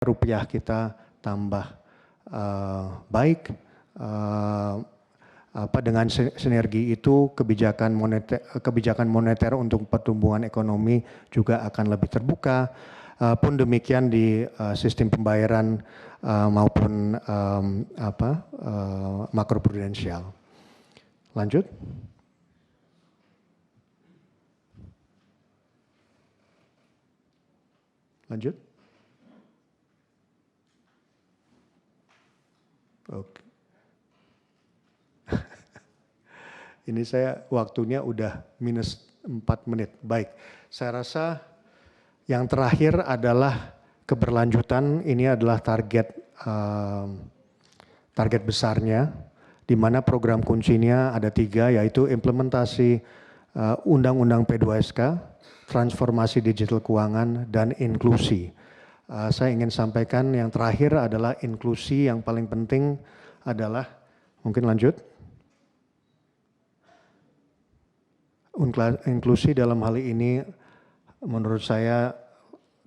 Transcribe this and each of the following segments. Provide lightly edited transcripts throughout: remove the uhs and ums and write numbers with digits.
rupiah kita tambah baik. Dengan sinergi itu kebijakan moneter untuk pertumbuhan ekonomi juga akan lebih terbuka. Pun demikian di sistem pembayaran maupun makroprudensial. Lanjut. Lanjut. Oke. Ini saya waktunya udah minus 4 menit. Baik, saya rasa yang terakhir adalah keberlanjutan. Ini adalah target besarnya, di mana program kuncinya ada 3, yaitu implementasi Undang-Undang P2SK, transformasi digital keuangan, dan inklusi. Saya ingin sampaikan yang terakhir adalah inklusi. Yang paling penting adalah, mungkin lanjut. Inklusi dalam hal ini menurut saya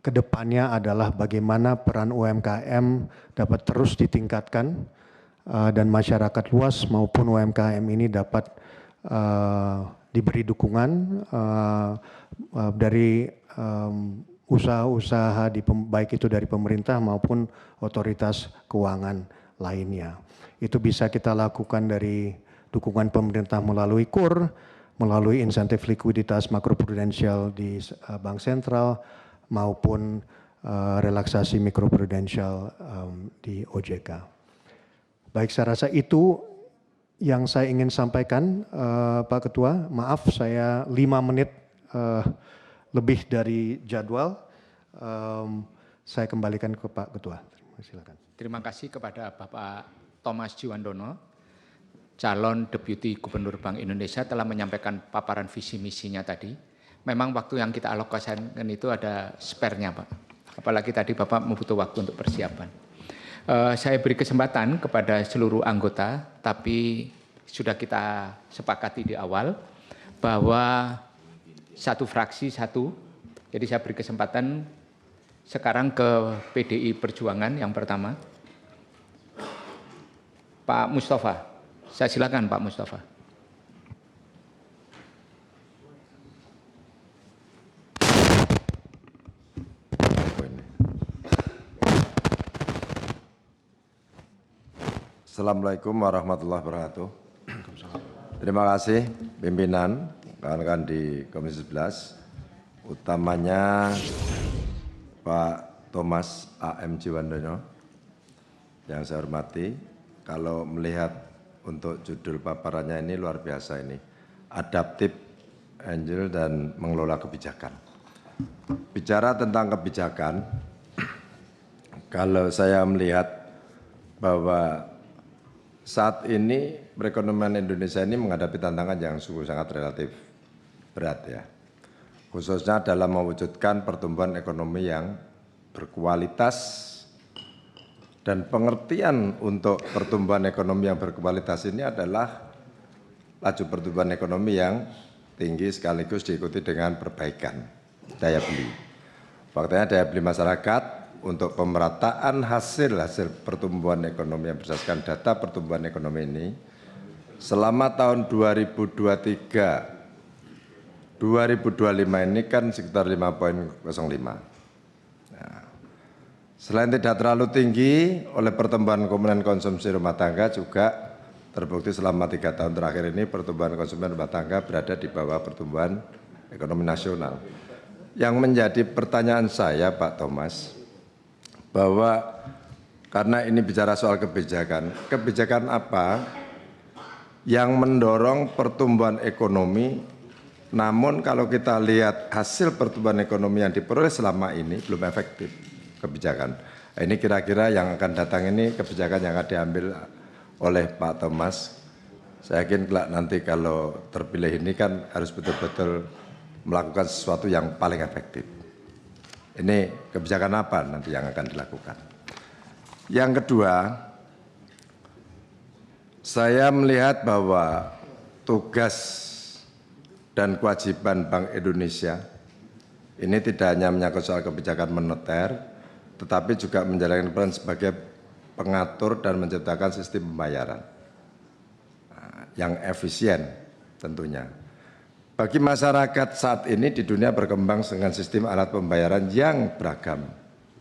kedepannya adalah bagaimana peran UMKM dapat terus ditingkatkan dan masyarakat luas maupun UMKM ini dapat diberi dukungan dari usaha-usaha baik itu dari pemerintah maupun otoritas keuangan lainnya. Itu bisa kita lakukan dari dukungan pemerintah melalui KUR, melalui insentif likuiditas makroprudensial di bank sentral maupun relaksasi mikroprudensial di OJK. Baik, saya rasa itu yang saya ingin sampaikan, Pak Ketua. Maaf, saya 5 menit lebih dari jadwal. Saya kembalikan ke Pak Ketua. Silakan. Terima kasih kepada Bapak Thomas Jiwandono, calon Deputi Gubernur Bank Indonesia, telah menyampaikan paparan visi misinya tadi. Memang waktu yang kita alokasikan itu ada spare-nya, Pak. Apalagi tadi Bapak membutuhkan waktu untuk persiapan. Saya beri kesempatan kepada seluruh anggota, tapi sudah kita sepakati di awal bahwa satu fraksi satu. Jadi saya beri kesempatan sekarang ke PDI Perjuangan yang pertama. Pak Mustafa. Saya silakan Pak Mustafa. Assalamualaikum warahmatullahi wabarakatuh. Terima kasih pimpinan, rekan-rekan di Komisi 11, utamanya Pak Thomas A.M. Jiwandono yang saya hormati. Kalau melihat untuk judul paparannya ini luar biasa ini, Adaptive Angel dan Mengelola Kebijakan. Bicara tentang kebijakan, kalau saya melihat bahwa saat ini perekonomian Indonesia ini menghadapi tantangan yang sungguh sangat relatif berat ya, khususnya dalam mewujudkan pertumbuhan ekonomi yang berkualitas. Dan pengertian untuk pertumbuhan ekonomi yang berkualitas ini adalah laju pertumbuhan ekonomi yang tinggi sekaligus diikuti dengan perbaikan daya beli. Faktanya daya beli masyarakat untuk pemerataan hasil pertumbuhan ekonomi yang berdasarkan data pertumbuhan ekonomi ini selama tahun 2023-2025 ini kan sekitar 5,05. Selain tidak terlalu tinggi oleh pertumbuhan komponen konsumsi rumah tangga, juga terbukti selama 3 tahun terakhir ini pertumbuhan konsumsi rumah tangga berada di bawah pertumbuhan ekonomi nasional. Yang menjadi pertanyaan saya Pak Thomas, bahwa karena ini bicara soal kebijakan apa yang mendorong pertumbuhan ekonomi, namun kalau kita lihat hasil pertumbuhan ekonomi yang diperoleh selama ini belum efektif kebijakan. Ini kira-kira yang akan datang ini kebijakan yang akan diambil oleh Pak Thomas. Saya yakin nanti kalau terpilih ini kan harus betul-betul melakukan sesuatu yang paling efektif. Ini kebijakan apa nanti yang akan dilakukan. Yang kedua, saya melihat bahwa tugas dan kewajiban Bank Indonesia ini tidak hanya menyangkut soal kebijakan moneter, tetapi juga menjalankan peran sebagai pengatur dan menciptakan sistem pembayaran yang efisien tentunya. Bagi masyarakat saat ini di dunia berkembang dengan sistem alat pembayaran yang beragam,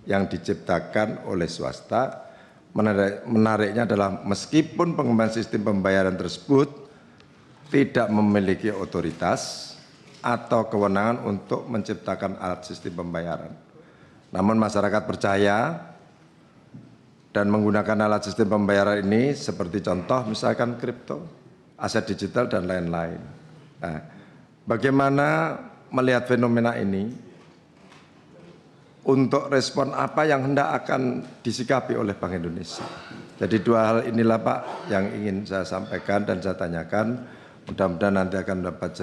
yang diciptakan oleh swasta. Menariknya adalah meskipun pengembangan sistem pembayaran tersebut tidak memiliki otoritas atau kewenangan untuk menciptakan alat sistem pembayaran, namun masyarakat percaya dan menggunakan alat sistem pembayaran ini seperti contoh misalkan kripto, aset digital dan lain-lain. Nah, bagaimana melihat fenomena ini? Untuk respon apa yang hendak akan disikapi oleh Bank Indonesia. Jadi dua hal inilah Pak yang ingin saya sampaikan dan saya tanyakan. Mudah-mudahan nanti akan dapat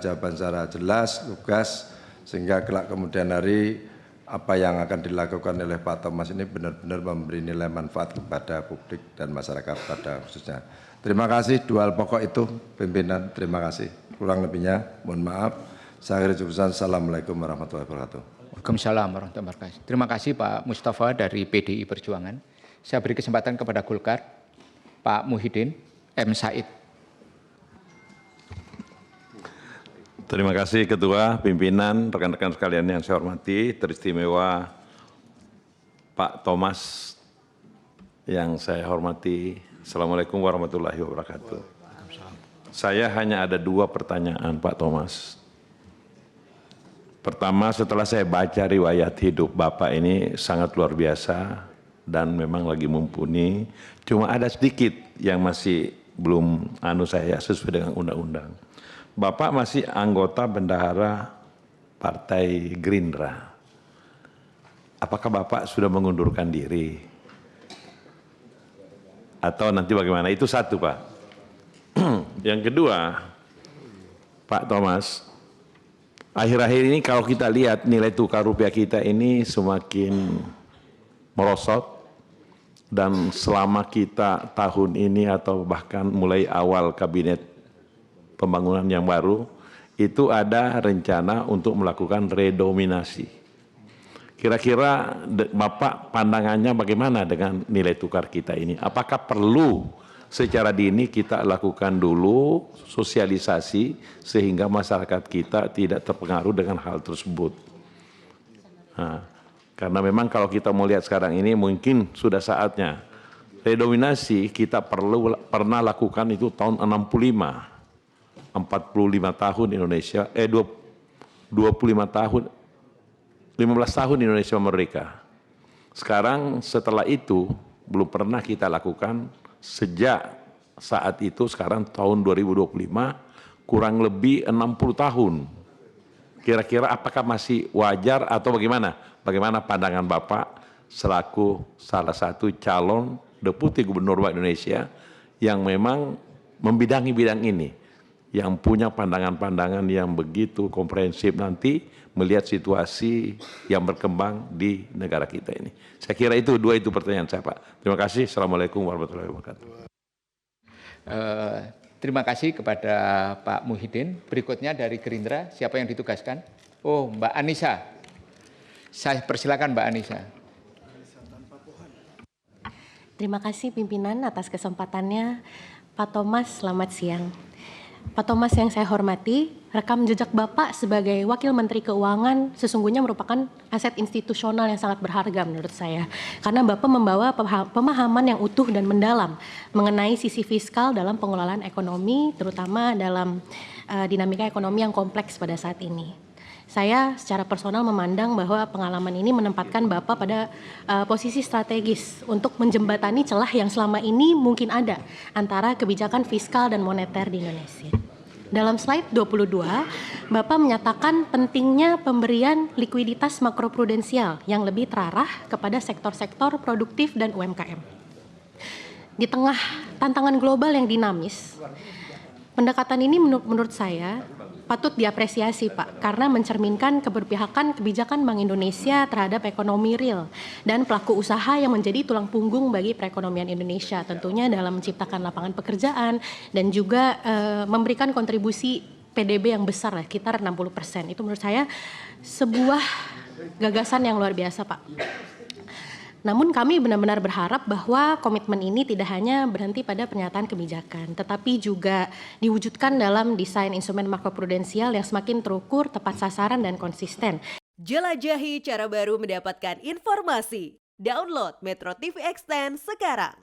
jawaban secara jelas, lugas, sehingga kelak kemudian hari apa yang akan dilakukan oleh Pak Thomas ini benar-benar memberi nilai manfaat kepada publik dan masyarakat pada khususnya. Terima kasih, dua hal pokok itu pimpinan, terima kasih. Kurang lebihnya mohon maaf. Saya akhiri jurusan. Assalamualaikum warahmatullahi wabarakatuh. Waalaikumsalam warahmatullahi wabarakatuh. Terima kasih Pak Mustafa dari PDI Perjuangan. Saya beri kesempatan kepada Golkar, Pak Muhyiddin M. Said. Terima kasih Ketua, Pimpinan, rekan-rekan sekalian yang saya hormati, teristimewa Pak Thomas yang saya hormati. Assalamualaikum warahmatullahi wabarakatuh. Saya hanya ada dua pertanyaan Pak Thomas. Pertama, setelah saya baca riwayat hidup Bapak ini sangat luar biasa dan memang lagi mumpuni. Cuma ada sedikit yang masih belum saya sesuai dengan undang-undang. Bapak masih anggota bendahara Partai Gerindra. Apakah Bapak sudah mengundurkan diri? Atau nanti bagaimana? Itu satu Pak. Yang kedua, Pak Thomas, akhir-akhir ini kalau kita lihat nilai tukar rupiah kita ini semakin merosot dan selama kita tahun ini atau bahkan mulai awal kabinet pembangunan yang baru itu ada rencana untuk melakukan redominasi. Kira-kira Bapak pandangannya bagaimana dengan nilai tukar kita ini? Apakah perlu secara dini kita lakukan dulu sosialisasi sehingga masyarakat kita tidak terpengaruh dengan hal tersebut. Nah, karena memang kalau kita mau lihat sekarang ini mungkin sudah saatnya. Redominasi kita pernah lakukan itu tahun 65. 45 tahun Indonesia, 25 tahun, 15 tahun Indonesia merdeka. Sekarang setelah itu belum pernah kita lakukan. Sejak saat itu sekarang tahun 2025 kurang lebih 60 tahun. Kira-kira apakah masih wajar atau bagaimana? Bagaimana pandangan Bapak selaku salah satu calon Deputi Gubernur Bank Indonesia yang memang membidangi bidang ini, yang punya pandangan-pandangan yang begitu komprehensif nanti melihat situasi yang berkembang di negara kita ini. Saya kira itu pertanyaan saya Pak. Terima kasih. Assalamualaikum warahmatullahi wabarakatuh. Terima kasih kepada Pak Muhyiddin. Berikutnya dari Gerindra, siapa yang ditugaskan? Oh, Mbak Anissa. Saya persilakan Mbak Anissa. Terima kasih pimpinan atas kesempatannya. Pak Thomas, selamat siang. Pak Thomas yang saya hormati, rekam jejak Bapak sebagai Wakil Menteri Keuangan sesungguhnya merupakan aset institusional yang sangat berharga menurut saya. Karena Bapak membawa pemahaman yang utuh dan mendalam mengenai sisi fiskal dalam pengelolaan ekonomi, terutama dalam dinamika ekonomi yang kompleks pada saat ini. Saya secara personal memandang bahwa pengalaman ini menempatkan Bapak pada posisi strategis untuk menjembatani celah yang selama ini mungkin ada antara kebijakan fiskal dan moneter di Indonesia. Dalam slide 22, Bapak menyatakan pentingnya pemberian likuiditas makroprudensial yang lebih terarah kepada sektor-sektor produktif dan UMKM. Di tengah tantangan global yang dinamis, pendekatan ini menurut saya patut diapresiasi Pak, karena mencerminkan keberpihakan kebijakan Bank Indonesia terhadap ekonomi real dan pelaku usaha yang menjadi tulang punggung bagi perekonomian Indonesia, tentunya dalam menciptakan lapangan pekerjaan dan juga memberikan kontribusi PDB yang besar lah, sekitar 60%. Itu menurut saya sebuah gagasan yang luar biasa Pak. Namun kami benar-benar berharap bahwa komitmen ini tidak hanya berhenti pada pernyataan kebijakan, tetapi juga diwujudkan dalam desain instrumen makroprudensial yang semakin terukur, tepat sasaran, dan konsisten. Jelajahi cara baru mendapatkan informasi. Download Metro TV Extend sekarang.